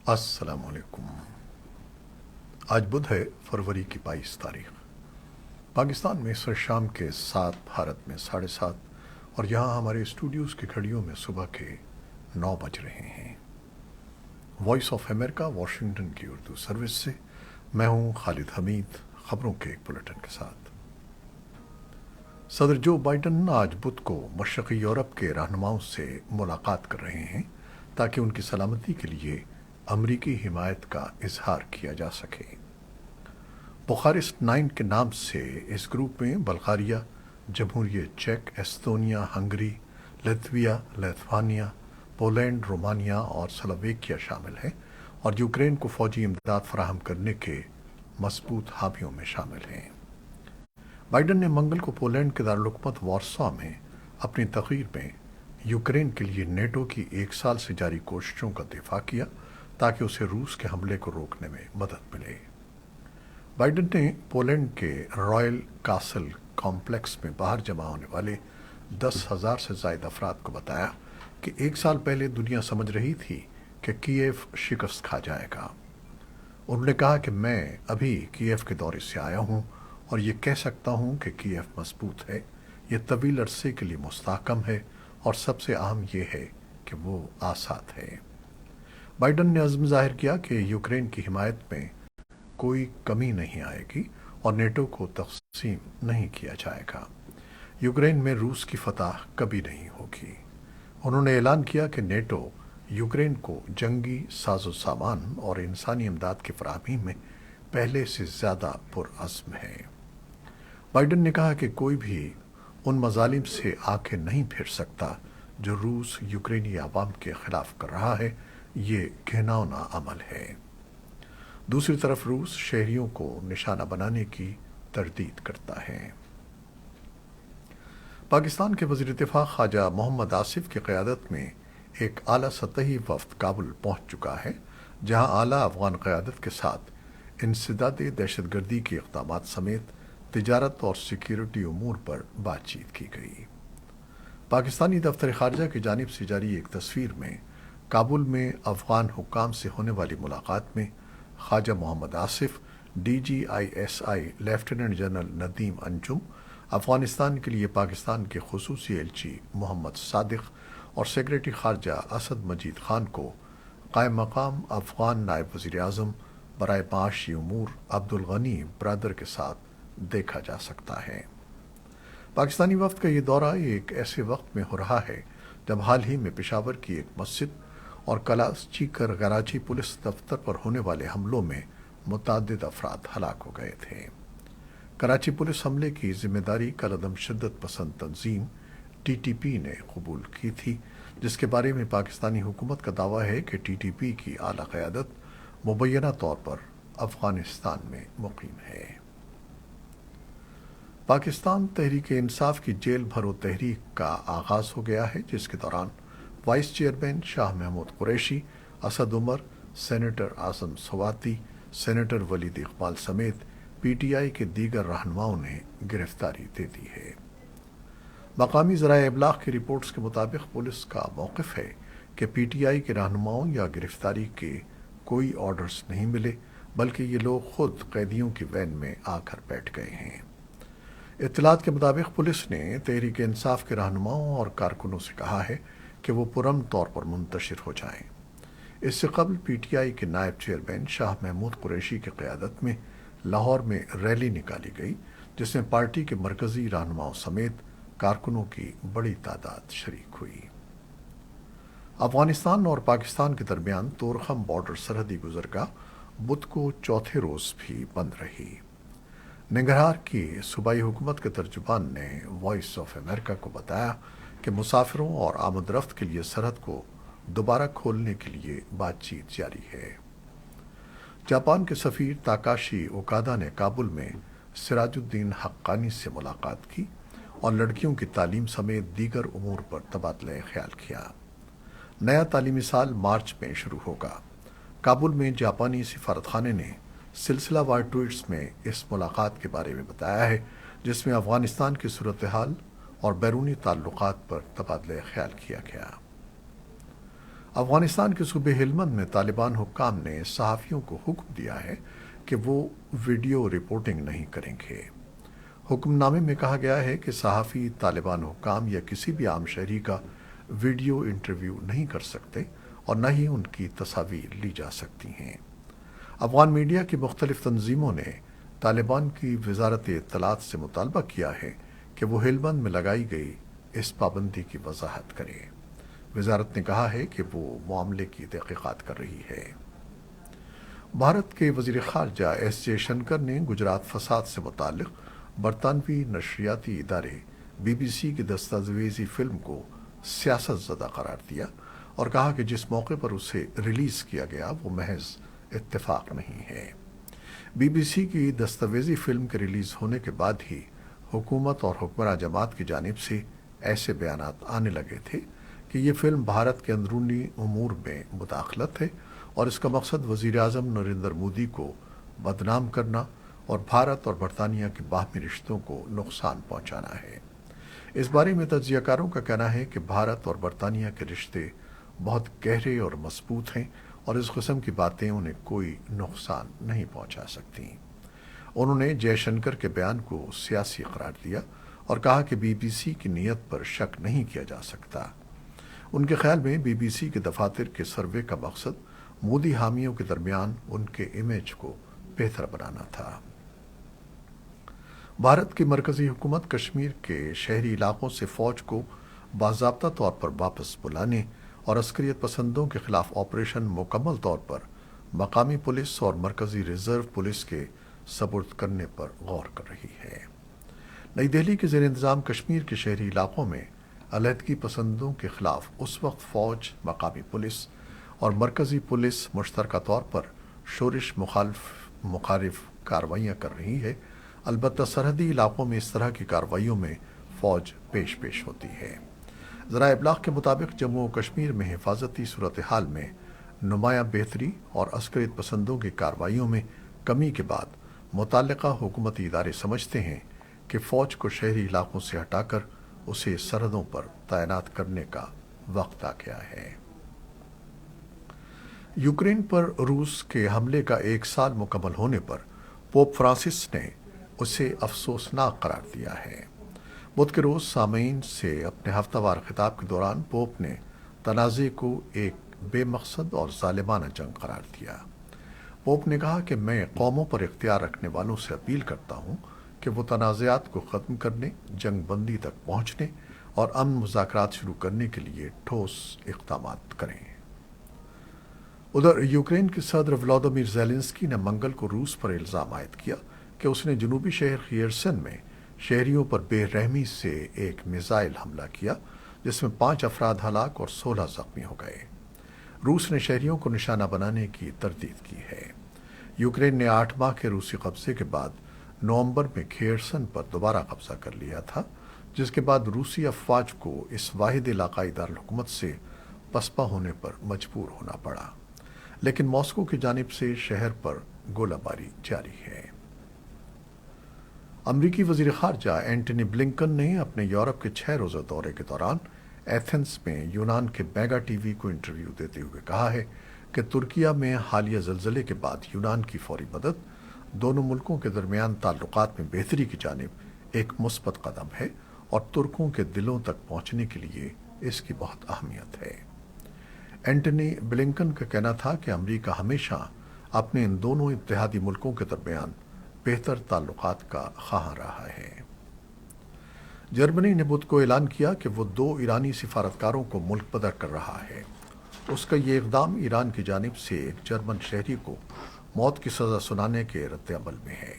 السلام علیکم۔ آج بدھ ہے، فروری کی 22 تاریخ۔ پاکستان میں عصر شام کے 7، بھارت میں 7:30، اور یہاں ہمارے اسٹوڈیوز کی گھڑیوں میں صبح کے 9 بج رہے ہیں۔ وائس آف امریکہ واشنگٹن کی اردو سروس سے میں ہوں خالد حمید، خبروں کے ایک بلٹن کے ساتھ۔ صدر جو بائیڈن آج بدھ کو مشرقی یورپ کے رہنماؤں سے ملاقات کر رہے ہیں تاکہ ان کی سلامتی کے لیے امریکی حمایت کا اظہار کیا جا سکے۔ بخارسٹ 9 کے نام سے اس گروپ میں بلغاریہ، جمہوریہ چیک، ایستونیا، ہنگری، لتویا، لیتھوانیا، پولینڈ، رومانیہ اور سلوواکیہ شامل ہیں، اور یوکرین کو فوجی امداد فراہم کرنے کے مضبوط حامیوں میں شامل ہیں۔ بائیڈن نے منگل کو پولینڈ کے دارالحکومت وارسا میں اپنی تقریر میں یوکرین کے لیے نیٹو کی 1 سال سے جاری کوششوں کا دفاع کیا تاکہ اسے روس کے حملے کو روکنے میں مدد ملے۔ بائیڈن نے پولینڈ کے رائل کاسل کمپلیکس میں باہر جمع ہونے والے 10,000 سے زائد افراد کو بتایا کہ 1 سال پہلے دنیا سمجھ رہی تھی کہ کیف شکست کھا جائے گا۔ انہوں نے کہا کہ میں ابھی کیف کے دورے سے آیا ہوں اور یہ کہہ سکتا ہوں کہ کیف مضبوط ہے، یہ طویل عرصے کے لیے مستحکم ہے، اور سب سے اہم یہ ہے کہ وہ آزاد ہے۔ بائیڈن نے عزم ظاہر کیا کہ یوکرین کی حمایت میں کوئی کمی نہیں آئے گی اور نیٹو کو تقسیم نہیں کیا جائے گا۔ یوکرین میں روس کی فتح کبھی نہیں ہوگی۔ انہوں نے اعلان کیا کہ نیٹو یوکرین کو جنگی ساز و سامان اور انسانی امداد کی فراہمی میں پہلے سے زیادہ پرعزم ہے۔ بائیڈن نے کہا کہ کوئی بھی ان مظالم سے آنکھیں نہیں پھیر سکتا جو روس یوکرینی عوام کے خلاف کر رہا ہے، یہ گھناؤنا عمل ہے۔ دوسری طرف روس شہریوں کو نشانہ بنانے کی تردید کرتا ہے۔ پاکستان کے وزیر دفاع خواجہ محمد آصف کی قیادت میں ایک اعلیٰ سطحی وفد کابل پہنچ چکا ہے، جہاں اعلیٰ افغان قیادت کے ساتھ انسداد دہشت گردی کے اقدامات سمیت تجارت اور سیکیورٹی امور پر بات چیت کی گئی۔ پاکستانی دفتر خارجہ کی جانب سے جاری ایک تصویر میں کابل میں افغان حکام سے ہونے والی ملاقات میں Khawaja Muhammad Asif, DGISI lieutenant general Nadeem Anjum, Afghanistan کے لیے پاکستان کے خصوصی ایلچی محمد صادق اور سیکریٹری خارجہ اسد مجید خان کو قائم مقام افغان نائب وزیر اعظم برائے معاشی امور عبدالغنی برادر کے ساتھ دیکھا جا سکتا ہے۔ پاکستانی وفد کا یہ دورہ ایک ایسے وقت میں ہو رہا ہے جب حال ہی میں پشاور کی ایک مسجد اور کراچی پولیس دفتر پر ہونے والے حملوں میں متعدد افراد ہلاک ہو گئے تھے۔ کراچی پولیس حملے کی ذمہ داری کالعدم شدت پسند تنظیم TTP نے قبول کی تھی، جس کے بارے میں پاکستانی حکومت کا دعویٰ ہے کہ TTP کی اعلیٰ قیادت مبینہ طور پر افغانستان میں مقیم ہے۔ پاکستان تحریک انصاف کی جیل بھرو تحریک کا آغاز ہو گیا ہے، جس کے دوران vice chairman Shah Mahmood Qureshi, Asad Umar, senator اعظم سواتی، سینیٹر ولید اقبال سمیت PTI کے دیگر رہنماؤں نے گرفتاری دے دی ہے۔ مقامی ذرائع ابلاغ کی رپورٹس کے مطابق پولیس کا موقف ہے کہ PTI کے رہنماؤں یا گرفتاری کے کوئی آرڈرز نہیں ملے، بلکہ یہ لوگ خود قیدیوں کی وین میں آ کر بیٹھ گئے ہیں۔ اطلاعات کے مطابق پولیس نے تحریک انصاف کے رہنماؤں اور کارکنوں سے کہا ہے کہ وہ پرامن طور پر منتشر ہو جائیں۔ اس سے قبل PTI کے نائب چیئرمین شاہ محمود قریشی کی قیادت میں لاہور میں ریلی نکالی گئی، جس میں پارٹی کے مرکزی رہنماؤں سمیت کارکنوں کی بڑی تعداد شریک ہوئی۔ افغانستان اور پاکستان کے درمیان طورخم بارڈر سرحدی گزرگاہ بدھ کو چوتھے روز بھی بند رہی۔ ننگرہار کی صوبائی حکومت کے ترجمان نے وائس آف امریکہ کو بتایا کہ مسافروں اور آمد رفت کے لیے سرحد کو دوبارہ کھولنے کے لیے بات چیت جاری ہے۔ جاپان کے سفیر تاکاشی اوکادا نے کابل میں سراج الدین حقانی سے ملاقات کی اور لڑکیوں کی تعلیم سمیت دیگر امور پر تبادلہ خیال کیا۔ نیا تعلیمی سال مارچ میں شروع ہوگا۔ کابل میں جاپانی سفارتخانے نے سلسلہ وار ٹویٹس میں اس ملاقات کے بارے میں بتایا ہے، جس میں افغانستان کی صورتحال اور بیرونی تعلقات پر تبادلہ خیال کیا گیا۔ افغانستان کے صوبے ہلمند میں طالبان حکام نے صحافیوں کو حکم دیا ہے کہ وہ ویڈیو رپورٹنگ نہیں کریں گے۔ حکم نامے میں کہا گیا ہے کہ صحافی طالبان حکام یا کسی بھی عام شہری کا ویڈیو انٹرویو نہیں کر سکتے اور نہ ہی ان کی تصاویر لی جا سکتی ہیں۔ افغان میڈیا کی مختلف تنظیموں نے طالبان کی وزارت اطلاعات سے مطالبہ کیا ہے کہ وہ ہلمند میں لگائی گئی اس پابندی کی وضاحت کرے۔ وزارت نے کہا ہے کہ وہ معاملے کی تحقیقات کر رہی ہے۔ بھارت کے وزیر خارجہ ایس جے شنکر نے گجرات فساد سے متعلق برطانوی نشریاتی ادارے بی بی سی کی دستاویزی فلم کو سیاست زدہ قرار دیا اور کہا کہ جس موقع پر اسے ریلیز کیا گیا وہ محض اتفاق نہیں ہے۔ بی بی سی کی دستاویزی فلم کے ریلیز ہونے کے بعد ہی حکومت اور حکمراں جماعت کی جانب سے ایسے بیانات آنے لگے تھے کہ یہ فلم بھارت کے اندرونی امور میں مداخلت ہے اور اس کا مقصد وزیر اعظم نریندر مودی کو بدنام کرنا اور بھارت اور برطانیہ کے باہمی رشتوں کو نقصان پہنچانا ہے۔ اس بارے میں تجزیہ کاروں کا کہنا ہے کہ بھارت اور برطانیہ کے رشتے بہت گہرے اور مضبوط ہیں اور اس قسم کی باتیں انہیں کوئی نقصان نہیں پہنچا سکتی۔ انہوں نے جے شنکر کے بیان کو سیاسی قرار دیا اور کہا کہ بی بی سی کی نیت پر شک نہیں کیا جا سکتا۔ ان کے خیال میں بی بی سی کے دفاتر کے سروے کا مقصد مودی حامیوں کے درمیان ان کے امیج کو بہتر بنانا تھا۔ بھارت کی مرکزی حکومت کشمیر کے شہری علاقوں سے فوج کو باضابطہ طور پر واپس بلانے اور عسکریت پسندوں کے خلاف آپریشن مکمل طور پر مقامی پولیس اور مرکزی ریزرو پولیس کے سپرد کرنے پر غور کر رہی ہے۔ نئی دہلی کے زیر انتظام کشمیر کے شہری علاقوں میں علیحدگی پسندوں کے خلاف اس وقت فوج، مقامی پولیس اور مرکزی پولیس مشترکہ طور پر شورش مخالف کارروائیاں کر رہی ہے۔ البتہ سرحدی علاقوں میں اس طرح کی کارروائیوں میں فوج پیش ہوتی ہے۔ ذرائع ابلاغ کے مطابق جموں و کشمیر میں حفاظتی صورتحال میں نمایاں بہتری اور عسکریت پسندوں کی کارروائیوں میں کمی کے بعد متعلقہ حکومتی ادارے سمجھتے ہیں کہ فوج کو شہری علاقوں سے ہٹا کر اسے سرحدوں پر تعینات کرنے کا وقت آ گیا ہے۔ یوکرین پر روس کے حملے کا 1 سال مکمل ہونے پر پوپ فرانسس نے اسے افسوسناک قرار دیا ہے۔ بدھ کے روز سامعین سے اپنے ہفتہ وار خطاب کے دوران پوپ نے تنازع کو ایک بے مقصد اور ظالمانہ جنگ قرار دیا۔ پوپ نے کہا کہ میں قوموں پر اختیار رکھنے والوں سے اپیل کرتا ہوں کہ وہ تنازعات کو ختم کرنے، جنگ بندی تک پہنچنے اور امن مذاکرات شروع کرنے کے لیے ٹھوس اقدامات کریں۔ ادھر یوکرین کے صدر ولادیمیر زیلنسکی نے منگل کو روس پر الزام عائد کیا کہ اس نے جنوبی شہر خیرسن میں شہریوں پر بے رحمی سے ایک میزائل حملہ کیا جس میں 5 افراد ہلاک اور 16 زخمی ہو گئے۔ روس نے شہریوں کو نشانہ بنانے کی تردید کی ہے۔ یوکرین نے 8 ماہ کے روسی قبضے کے بعد نومبر میں خیرسن پر دوبارہ قبضہ کر لیا تھا، جس کے بعد روسی افواج کو اس واحد علاقائی دارالحکومت سے پسپا ہونے پر مجبور ہونا پڑا، لیکن ماسکو کی جانب سے شہر پر گولہ باری جاری ہے۔ امریکی وزیر خارجہ اینٹنی بلنکن نے اپنے یورپ کے 6 روزہ دورے کے دوران ایتھنز میں یونان کے میگا ٹی وی کو انٹرویو دیتے ہوئے کہا ہے کہ ترکیہ میں حالیہ زلزلے کے بعد یونان کی فوری مدد دونوں ملکوں کے درمیان تعلقات میں بہتری کی جانب ایک مثبت قدم ہے اور ترکوں کے دلوں تک پہنچنے کے لیے اس کی بہت اہمیت ہے۔ اینٹنی بلنکن کا کہنا تھا کہ امریکہ ہمیشہ اپنے ان دونوں اتحادی ملکوں کے درمیان بہتر تعلقات کا خواہاں رہا ہے۔ جرمنی نے بدھ کو اعلان کیا کہ وہ 2 ایرانی سفارتکاروں کو ملک بدر کر رہا ہے۔ اس کا یہ اقدام ایران کی جانب سے ایک جرمن شہری کو موت کی سزا سنانے کے رد عمل میں ہے۔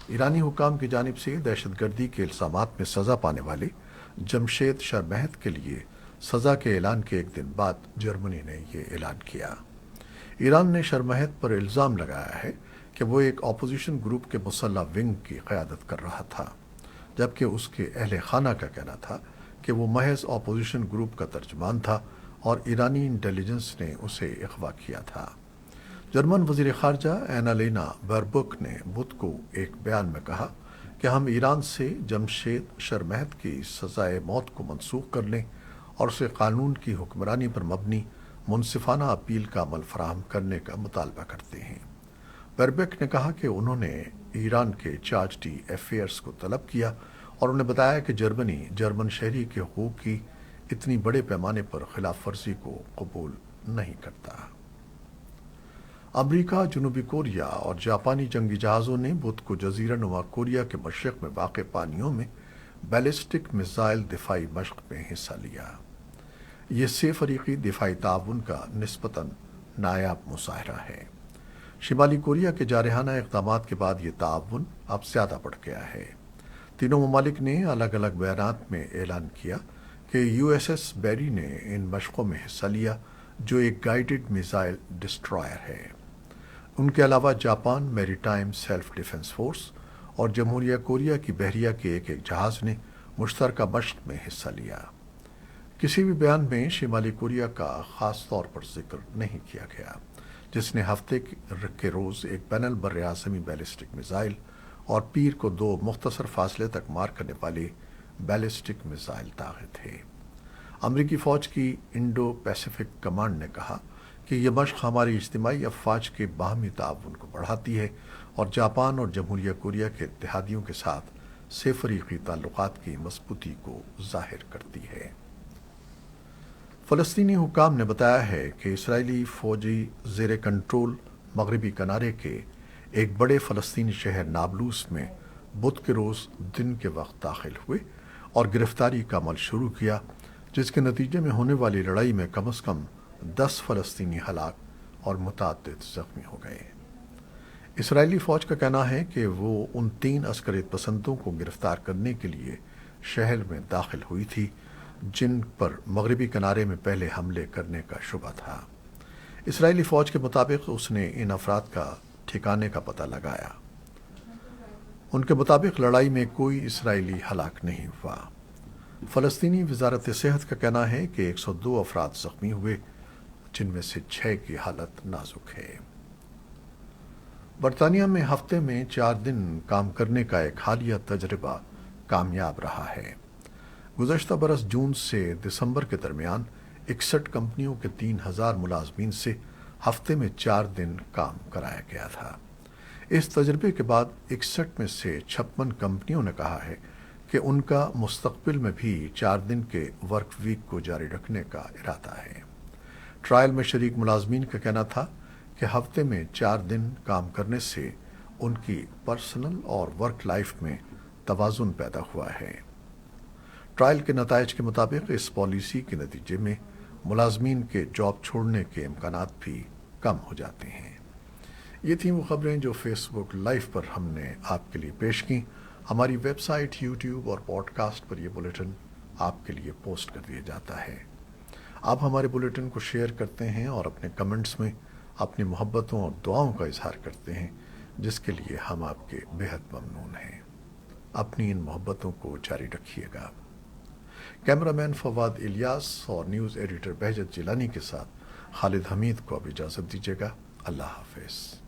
ایرانی حکام کی جانب سے دہشت گردی کے الزامات میں سزا پانے والے جمشید شرمحت کے لیے سزا کے اعلان کے 1 دن بعد جرمنی نے یہ اعلان کیا۔ ایران نے شرمحت پر الزام لگایا ہے کہ وہ ایک اپوزیشن گروپ کے مسلح ونگ کی قیادت کر رہا تھا، جبکہ اس کے اہل خانہ کا کہنا تھا کہ وہ محض اپوزیشن گروپ کا ترجمان تھا اور ایرانی انٹیلیجنس نے اسے اغوا کیا تھا۔ جرمن وزیر خارجہ اینا لینا بربک نے بدھ کو ایک بیان میں کہا کہ ہم ایران سے جمشید شرمحت کی سزائے موت کو منسوخ کرنے اور اسے قانون کی حکمرانی پر مبنی منصفانہ اپیل کا عمل فراہم کرنے کا مطالبہ کرتے ہیں۔ بیربیک نے کہا کہ انہوں نے ایران کے چارج ڈی افیئرز کو طلب کیا اور انہیں بتایا کہ جرمن شہری کے حقوق کی اتنی بڑے پیمانے پر خلاف ورزی کو قبول نہیں کرتا۔ امریکہ، جنوبی کوریا اور جاپانی جنگی جہازوں نے بدھ کو جزیرہ نما کوریا کے مشرق میں واقع پانیوں میں بیلسٹک میزائل دفاعی مشق میں حصہ لیا۔ یہ 6 فریقی دفاعی تعاون کا نسبتاً نایاب مظاہرہ ہے۔ شمالی کوریا کے جارحانہ اقدامات کے بعد یہ تعاون اب زیادہ بڑھ گیا ہے۔ تینوں ممالک نے الگ الگ بیانات میں اعلان کیا کہ یو ایس ایس بیری نے ان مشقوں میں حصہ لیا، جو ایک گائیڈڈ میزائل ڈسٹرائر ہے۔ ان کے علاوہ جاپان میری ٹائم سیلف ڈیفنس فورس اور جمہوریہ کوریا کی بحریہ کے ایک جہاز نے مشترکہ مشق میں حصہ لیا۔ کسی بھی بیان میں شمالی کوریا کا خاص طور پر ذکر نہیں کیا گیا، جس نے ہفتے کے روز ایک بین البراعظمی بیلسٹک میزائل اور پیر کو 2 مختصر فاصلے تک مار کرنے والے بیلسٹک میزائل داغے تھے۔ امریکی فوج کی انڈو پیسیفک کمانڈ نے کہا کہ یہ مشق ہماری اجتماعی افواج کے باہمی تعاون کو بڑھاتی ہے اور جاپان اور جمہوریہ کوریا کے اتحادیوں کے ساتھ 6 فریقی تعلقات کی مضبوطی کو ظاہر کرتی ہے۔ فلسطینی حکام نے بتایا ہے کہ اسرائیلی فوجی زیر کنٹرول مغربی کنارے کے ایک بڑے فلسطینی شہر نابلوس میں بدھ کے روز دن کے وقت داخل ہوئے اور گرفتاری کا عمل شروع کیا، جس کے نتیجے میں ہونے والی لڑائی میں کم از کم 10 فلسطینی ہلاک اور متعدد زخمی ہو گئے۔ اسرائیلی فوج کا کہنا ہے کہ وہ ان 3 عسکریت پسندوں کو گرفتار کرنے کے لیے شہر میں داخل ہوئی تھی جن پر مغربی کنارے میں پہلے حملے کرنے کا شبہ تھا۔ اسرائیلی فوج کے مطابق اس نے ان افراد کا ٹھکانے کا پتہ لگایا۔ ان کے مطابق لڑائی میں کوئی اسرائیلی ہلاک نہیں ہوا۔ فلسطینی وزارت صحت کا کہنا ہے کہ 102 افراد زخمی ہوئے، جن میں سے 6 کی حالت نازک ہے۔ برطانیہ میں ہفتے میں 4 دن کام کرنے کا ایک حالیہ تجربہ کامیاب رہا ہے۔ گزشتہ برس جون سے دسمبر کے درمیان 61 کمپنیوں کے 3000 ملازمین سے ہفتے میں 4 دن کام کرایا گیا تھا۔ اس تجربے کے بعد 61 میں سے 56 کمپنیوں نے کہا ہے کہ ان کا مستقبل میں بھی 4 دن کے ورک ویک کو جاری رکھنے کا ارادہ ہے۔ ٹرائل میں شریک ملازمین کا کہنا تھا کہ ہفتے میں 4 دن کام کرنے سے ان کی پرسنل اور ورک لائف میں توازن پیدا ہوا ہے۔ ٹرائل کے نتائج کے مطابق اس پالیسی کے نتیجے میں ملازمین کے جاب چھوڑنے کے امکانات بھی کم ہو جاتے ہیں۔ یہ تھیں وہ خبریں جو فیس بک لائیو پر ہم نے آپ کے لیے پیش کیں۔ ہماری ویب سائٹ، یوٹیوب اور پوڈ کاسٹ پر یہ بلیٹن آپ کے لیے پوسٹ کر دیا جاتا ہے۔ آپ ہمارے بلیٹن کو شیئر کرتے ہیں اور اپنے کمنٹس میں اپنی محبتوں اور دعاؤں کا اظہار کرتے ہیں، جس کے لیے ہم آپ کے بہت ممنون ہیں۔ اپنی ان محبتوں کو جاری رکھیے گا۔ کیمرامین فواد الیاس اور نیوز ایڈیٹر بہجت جیلانی کے ساتھ خالد حمید کو اب اجازت دیجیے گا۔ اللہ حافظ۔